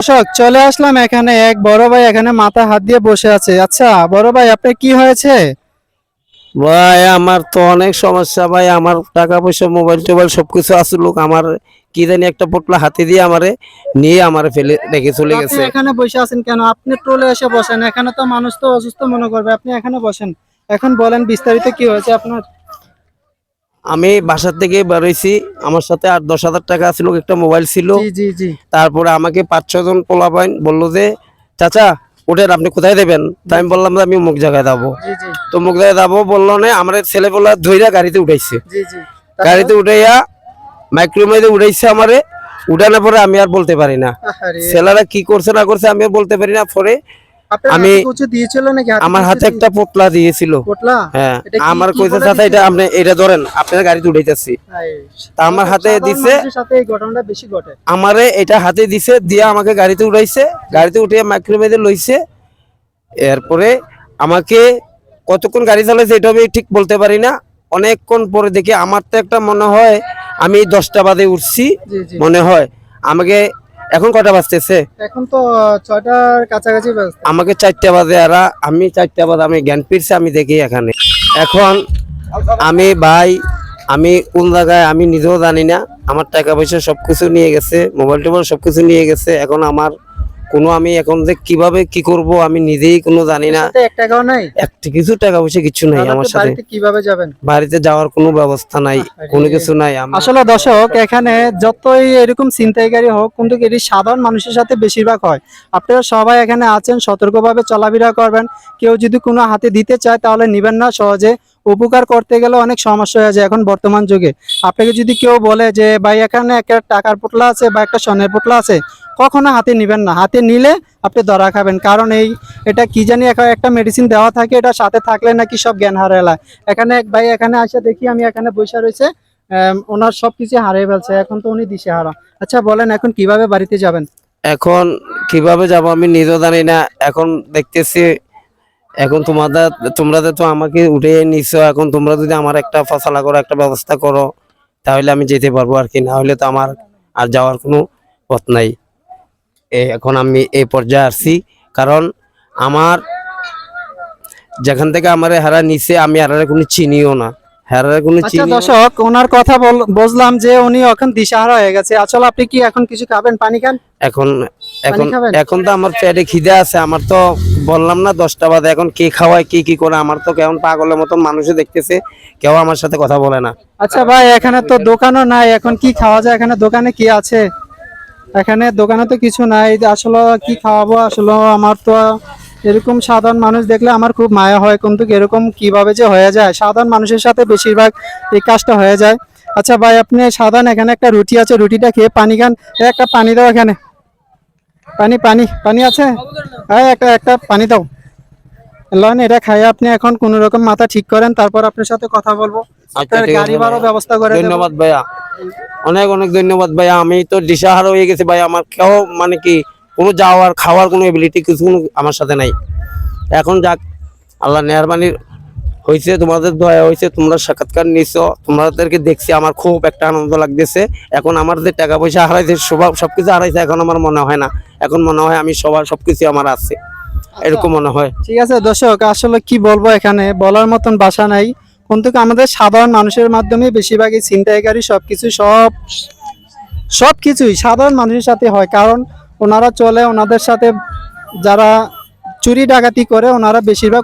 দর্শক চলে আসলাম এখানে, এক বড় ভাই এখানে মাথা হাত দিয়ে বসে আছে। আচ্ছা বড় ভাই, আপনার কি হয়েছে? ভাই আমার তো অনেক সমস্যা ভাই। আমার টাকা পয়সা মোবাইল টোবাইল সবকিছু আসলো, আমার কি জানি একটা পোটলা হাতে দিয়ে আমারে নিয়ে আমারে ফেলে রেখে চলে আপনি গেছে। এখানে বসে আছেন কেন? আপনি টোলে এসে বসেন, এখানে তো মানুষ তো অসুস্থ মনে করবে, আপনি এখানে বসেন। এখন বলেন বিস্তারিত কি হয়েছে আপনার? আমি বাসার থেকে বেরোইছি, আমার সাথে 8-10 হাজার টাকা ছিল, একটা মোবাইল ছিল। জি জি জি তারপরে আমাকে 5-6 জন পোলাপাইন বললো যে চাচা ওঠেন, আপনি কোথায় দেবেন? তাই আমি বললাম যে আমি অমুক জায়গায় যাবো। জি জি তো অমুক জায়গায় যাবো বললো না, আমার ছেলেপেলা ধইরা গাড়িতে উঠাইছে। জি জি গাড়িতে উঠাইয়া মাইক্রোমাইজে উঠাইছে আমারে। উঠানোর পরে আমি আর বলতে পারি না, আহারে, ছেলেরা কি করছে না করছে আমি আর বলতে পারি না। পরে আপনার আমি হাতে কিছু দিয়েছিল নাকি? আমার হাতে একটা পোটলা দিয়েছিল। পোটলা? হ্যাঁ, এটা কি আমার কি কইছে বলে চাচা এটা দিয়েছিল? আপনি এটা ধরেন, আপনার গাড়িতে উঠাইতেছি। হাই, তা আমার হাতে সাধারণ দিছে, মানুষের সাথে এই ঘটনাটা বেশি ঘটে। আমারে এটা হাতে দিছে, দিয়া আমাকে গাড়িতে উঠাইছে। গাড়িতে উঠিয়ে মাইক্রোমেজে লইছে। এরপরে আমাকে কতক্ষণ গাড়ি চালাইছে এটা আমি ঠিক বলতে পারি না। অনেকক্ষণ পরে দেখি, আমার তো একটা মনে হয় আমি 10টা বাজে উঠছি জি জি মনে হয়। আমাকে এখন কটা বাজতেছে? এখন তো 6টার কাছাকাছি বাজছে। আমাকে 4টা বাজে, আর আমি 4টা বাজে আমি জ্ঞান ফিরছে, আমি দেখি এখানে। এখন আমি ভাই, আমি কোন জায়গায় আমি নিজেও জানি না। আমার টাকা পয়সা সবকিছু নিয়ে গেছে, মোবাইল টোবাইল সবকিছু নিয়ে গেছে। এখন আমার কোনো, আমি এখন যে কিভাবে কি করব আমি নিজেই কোনো জানি না। সাথে 1 টাকাও নাই? একটা কিছু টাকা পয়সা কিছু নাই তাহলে আমার আপনি সাথে। বাড়িতে কিভাবে যাবেন? বাড়িতে যাওয়ার কোনো ব্যবস্থা নাই, কোনো কিছু নাই আমার। আসলে দর্শক, এখানে যতই এরকম ছিনতাইকারী হোক, কিন্তু এটি সাধারণ মানুষের সাথে বেশিরভাগ হয়। আপনারা সবাই এখানে আছেন, সতর্কভাবে চলাফেরা করবেন। কেউ যদি কোনো হাতে দিতে চায় তাহলে নিবেন না সহজে। উপকার করতে গেলে অনেক সমস্যা হয়ে যায় এখন বর্তমান যুগে। আপনাকে যদি কেউ বলে যে ভাই এখানে একটা টাকার পোটলা আছে বা একটা স্বর্ণের পোটলা আছে, কখনো হাতে নিবেন না। হাতে নিলে আপনি ধরা খাবেন, কারণ এটা কি জানি একটা মেডিসিন দেওয়া থাকে, এটা সাথে থাকলে নাকি সব জ্ঞান হারায়। এখানে এক ভাই এখানে আসে দেখি আমি, এখানে বসে রয়েছে, ওনার সবকিছু হারিয়ে ফেলছে, এখন তো উনি দিশেহারা। আচ্ছা বলেন এখন কিভাবে বাড়িতে যাবেন? এখন কিভাবে যাব আমি নিজেও জানি না। এখন দেখতেছি, এখন তোমরা তো আমাকে উঠে নিছো, এখন তোমরা যদি আমার একটা ফসলা করো, একটা ব্যবস্থা করো, তাহলে আমি যেতে পারবো আর কি। না হলে তো আমার আর যাওয়ার কোনো পথ নাই। এখন আমি এই পর্যায়ে আসছি, কারণ আমার যেখান থেকে আমার হারা নিছে আমি আর কোনো চিনিও না, হারার কোনো আচ্ছা চিনিও না। দর্শক, ওনার কথা বুঝলাম যে উনি এখন দিশাহারা হয়ে গেছে। আসলে আপনি কি এখন কিছু খাবেন? পানি খান। এখন এখন খাবেন? এখন তো আমার পেটে খিদে আছে। আমার তো বললাম না 10টা বাজে, এখন কে খাওয়ায় কি কি করে। আমার তো কেমন পাগলের মতন মানুষে দেখতেছে, কেউ আমার সাথে কথা বলে না। আচ্ছা ভাই, এখানে তো দোকানও নাই, এখন কি খাওয়া যায়? এখানে দোকানে কি আছে? এখানে দোকানে তো কিছু নাই, আসলে কি খাওয়াবো? আসলে আমার তো এরকম সাধারণ মানুষ দেখলে আমার খুব মায়া হয়, কিন্তু এরকম কিভাবে যে হয়ে যায়, সাধারণ মানুষের সাথে বেশিরভাগ এই কাজটা হয়ে যায়। আচ্ছা ভাই, আপনি সাধারণ, এখানে একটা রুটি আছে, রুটিটা খেয়ে পানি খান। একটা পানি দাও এখানে। পানি পানি পানি আছে? হ্যাঁ, একটা একটা পানি দাও। লন, এটা খাইয়ে আপনি এখন কোন রকম মাথা ঠিক করেন, তারপর আপনার সাথে কথা বলবো। আচ্ছা আপনার ঠিক গাড়ি আছে ভাড়ার ভাইয়া। ব্যবস্থা করে দেবো। ধন্যবাদ ভাইয়া, অনেক অনেক ধন্যবাদ ভাইয়া। আমি তো দিশাহারা হয়ে গেছি ভাই। আমার কেউ মানে কি কোনো যাওয়ার খাওয়ার কোনো এবিলিটি কিছু আমার সাথে নাই। এখন যাক, আল্লাহ মেহরবানি হয়েছে, তোমাদের দয়া হয়েছে, তোমরা সাক্ষাৎকার নিছো, তোমাদেরকে দেখছি, আমার খুব একটা আনন্দ লাগতেছে। এখন আমার যে টাকা পয়সা হারাইছে, সবকিছু হারাইছে, এখন আমার মনে হয় না। এখন মনে হয় আমি সবকিছু আমার আছে, এরকম মনে হয়। ঠিক আছে দর্শক, আসলে কি বলবো, এখানে বলার মতন ভাষা নাই। কিন্তু আমাদের সাধারণ মানুষের মাধ্যমে বেশিরভাগই ছিনতাইকারী সবকিছুই সাধারণ মানুষের সাথে হয়, কারণ ওনারা চলে, ওনাদের সাথে যারা চুরি ডাকাতি করে ওনারা বেশিরভাগ